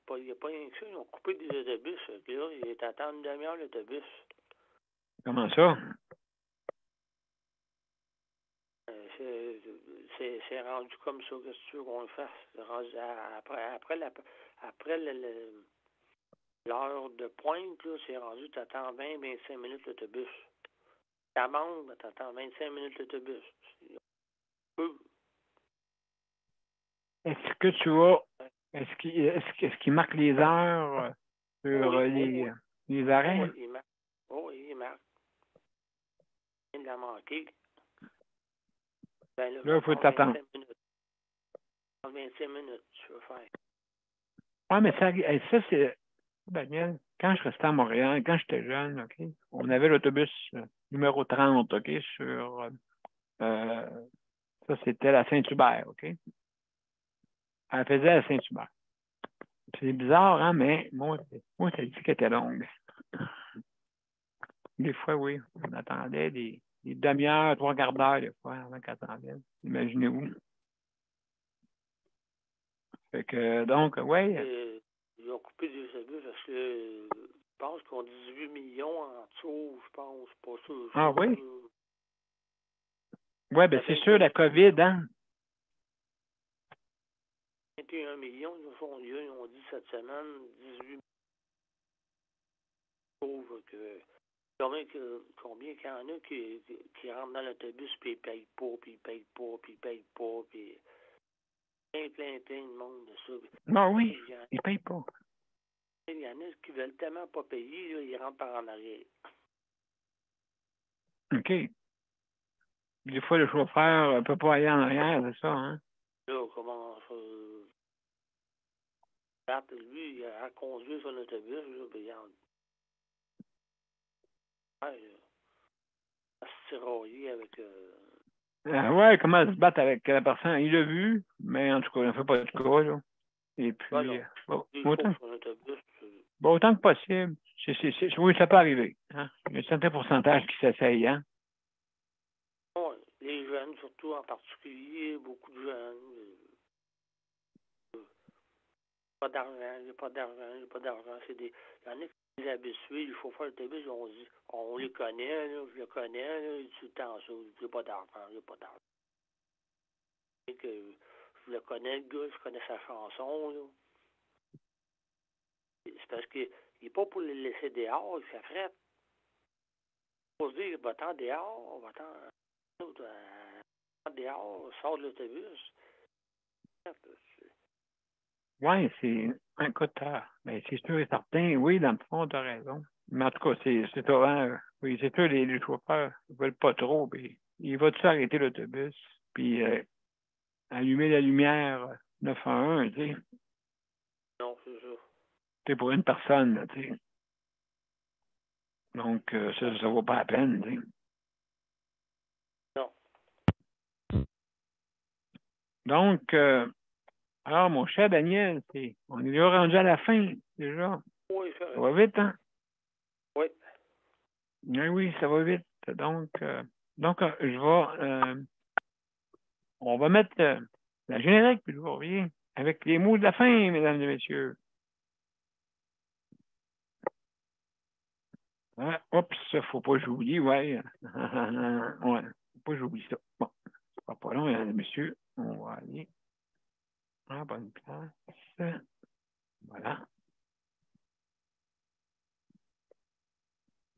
ça. Ils ont coupé des autobus. Puis là, il est à attendre une demi-heure l'autobus. Comment ça? C'est rendu comme ça. Qu'est-ce que tu veux qu'on le fasse? Rendu après l'heure de pointe, là, c'est rendu, tu attends 20-25 minutes l'autobus. T'amende, tu attends 25 minutes l'autobus. Est-ce que tu as... Est-ce qu'il marque les heures sur les arrêts? Oui, il marque. Oui, il marque. Il vient de la manquer. Ben là, il faut t'attendre. 25 minutes, tu veux faire. Oui, mais ça c'est... Daniel, quand je restais à Montréal, quand j'étais jeune, OK, on avait l'autobus numéro 30, OK, sur... ça, c'était la Saint-Hubert, OK? Elle faisait à Saint-Hubert. C'est bizarre, hein, mais moi ça dit qu'elle était longue. Des fois, oui, on attendait des demi-heures, 3 quarts d'heure, des fois, avant qu'elle s'en vienne. Imaginez-vous. Fait que, donc, oui. Ils ont coupé des autobus parce que je pense qu'on a 18 millions en dessous, je pense, pas sûr. Ah oui? Oui, bien c'est sûr, la COVID, hein? 21 millions, ils ont dit cette semaine, 18 millions. Je trouve que combien qu'il y en a qui rentrent dans l'autobus puis ils payent pas, puis plein de monde de ça. Non, oui, ils payent pas. Il y en a qui veulent tellement pas payer, là, ils rentrent par en arrière. OK. Des fois, le chauffeur ne peut pas aller en arrière, c'est ça, hein? Là, comment ça... Lui, il a conduit son autobus, là, puis il a se tirailler avec... ouais, comment se battre avec la personne? Il l'a vu, mais en tout cas, il ne fait pas de cas, là. Et puis, autant que possible. Oui, ça peut arriver. Hein? Il y a un certain pourcentage qui s'essayent, hein? Oui, les jeunes, surtout en particulier, beaucoup de jeunes. Pas d'argent. Il y en a qui sont habitués, il faut faire l'autobus, on les connaît, là, je le connais, là, tout le temps ça, j'ai pas d'argent. Et que je le connais, le gars, je connais sa chanson, là. C'est parce qu'il n'est pas pour les laisser dehors, il fait fret. Il faut se dire, va-t'en dehors, dehors, sors de l'autobus. Oui, écoute, ben, c'est sûr et certain, oui, dans le fond, tu as raison. Mais en tout cas, c'est souvent, oui, c'est sûr, les chauffeurs ne veulent pas trop, puis il va-tu arrêter l'autobus, puis allumer la lumière 911, tu sais. Non, c'est ça. C'est pour une personne, là, tu sais. Donc, ça vaut pas la peine, tu sais. Non. Donc, alors, mon cher Daniel, on est déjà rendu à la fin, déjà. Oui, ça va vite, hein? Oui. Oui, ça va vite. Donc je vais... on va mettre la générique, puis je vous reviens avec les mots de la fin, mesdames et messieurs. Ah, oups, faut pas que j'oublie, ouais. Ouais, faut pas que j'oublie ça. Bon, c'est pas long, mesdames et messieurs. On va aller en bonne place. Voilà.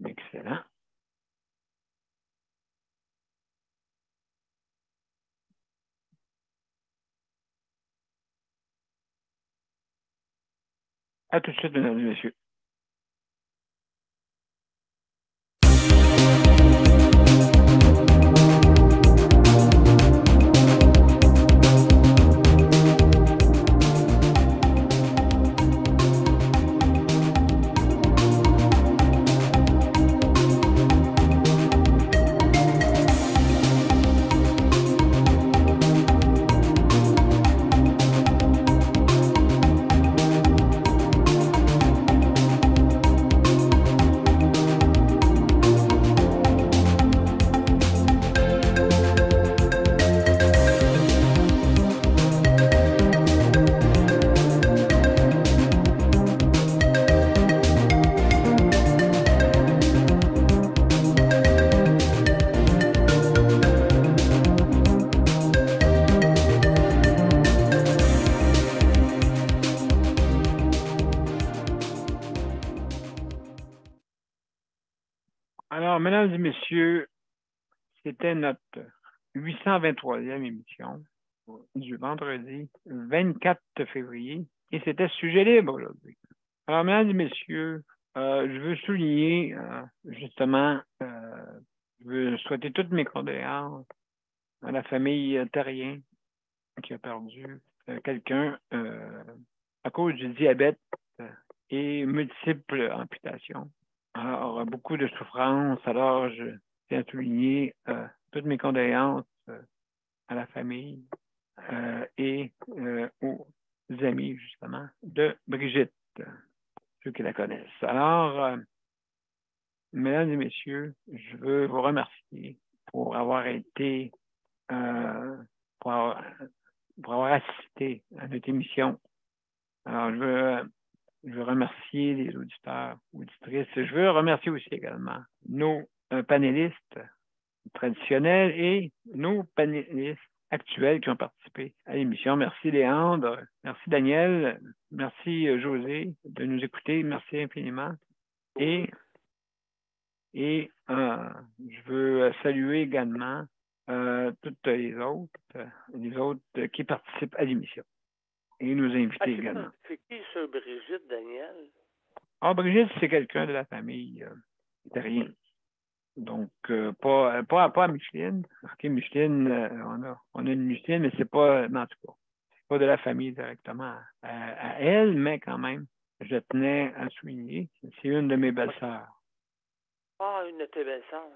Excellent. À tout de suite, mesdames et messieurs. Alors, mesdames et messieurs, c'était notre 823e émission du vendredi 24 février et c'était sujet libre aujourd'hui. Alors, mesdames et messieurs, je veux souligner, justement, je veux souhaiter toutes mes condoléances à la famille Terrien qui a perdu quelqu'un à cause du diabète et multiples amputations. Alors, beaucoup de souffrance. Alors, je tiens à souligner toutes mes condoléances à la famille et aux amis, justement, de Brigitte, ceux qui la connaissent. Alors, mesdames et messieurs, je veux vous remercier pour avoir été, pour avoir assisté à notre émission. Alors, je veux remercier les auditeurs, auditrices. Je veux remercier aussi également nos panélistes traditionnels et nos panélistes actuels qui ont participé à l'émission. Merci Léandre, merci Daniel, merci José de nous écouter. Merci infiniment. Et je veux saluer également toutes les autres qui participent à l'émission. Et nous inviter également. C'est qui ça, Brigitte, Daniel? Ah, Brigitte, c'est quelqu'un de la famille italienne. Donc, pas à Micheline. OK, Micheline, on a une Micheline, mais c'est pas, en tout cas, c'est pas de la famille directement à elle, mais quand même, je tenais à souligner, c'est une de mes belles-sœurs. Ah, une de tes belles-sœurs.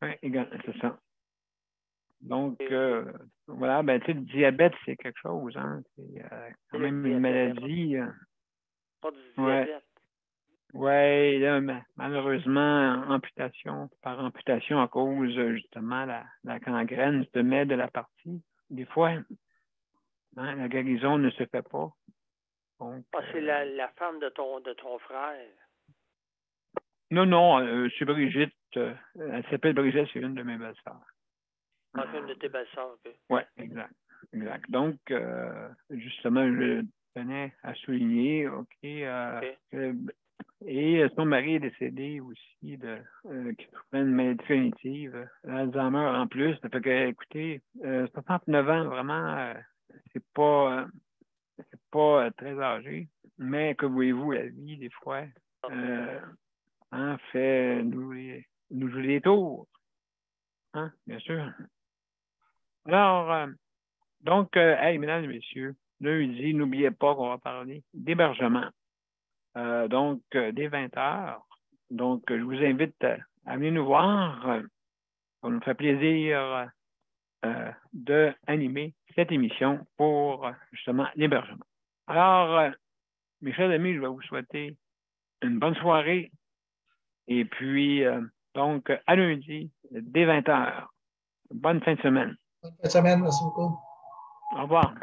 Oui, c'est ça. Donc, voilà, ben, tu sais, le diabète, c'est quelque chose, hein. C'est quand même une maladie. Pas du diabète. Oui, là, malheureusement, par amputation à cause, justement, la gangrène se met de la partie. Des fois, hein, la guérison ne se fait pas. Donc, c'est la femme de ton frère. Non, c'est Brigitte. Elle s'appelle Brigitte, c'est une de mes belles-sœurs. Une de tes belles-sœurs, OK. Oui, exact. Donc, justement, je tenais à souligner, et son mari est décédé aussi qui souffrait d'une maladie cognitive, l'Alzheimer en plus. Ça fait que, écoutez, 69 ans, vraiment, c'est pas très âgé. Mais que voyez-vous, la vie, des fois, fait nous joue des tours. Hein, bien sûr. Alors, donc, mesdames et messieurs, lundi, n'oubliez pas qu'on va parler d'hébergement. Donc, dès 20h. Donc, je vous invite à venir nous voir. Ça nous fait plaisir d'animer cette émission pour, justement, l'hébergement. Alors, mes chers amis, je vais vous souhaiter une bonne soirée. Et puis, donc, à lundi, dès 20h. Bonne fin de semaine. Bonne fin de semaine, merci beaucoup. Au revoir.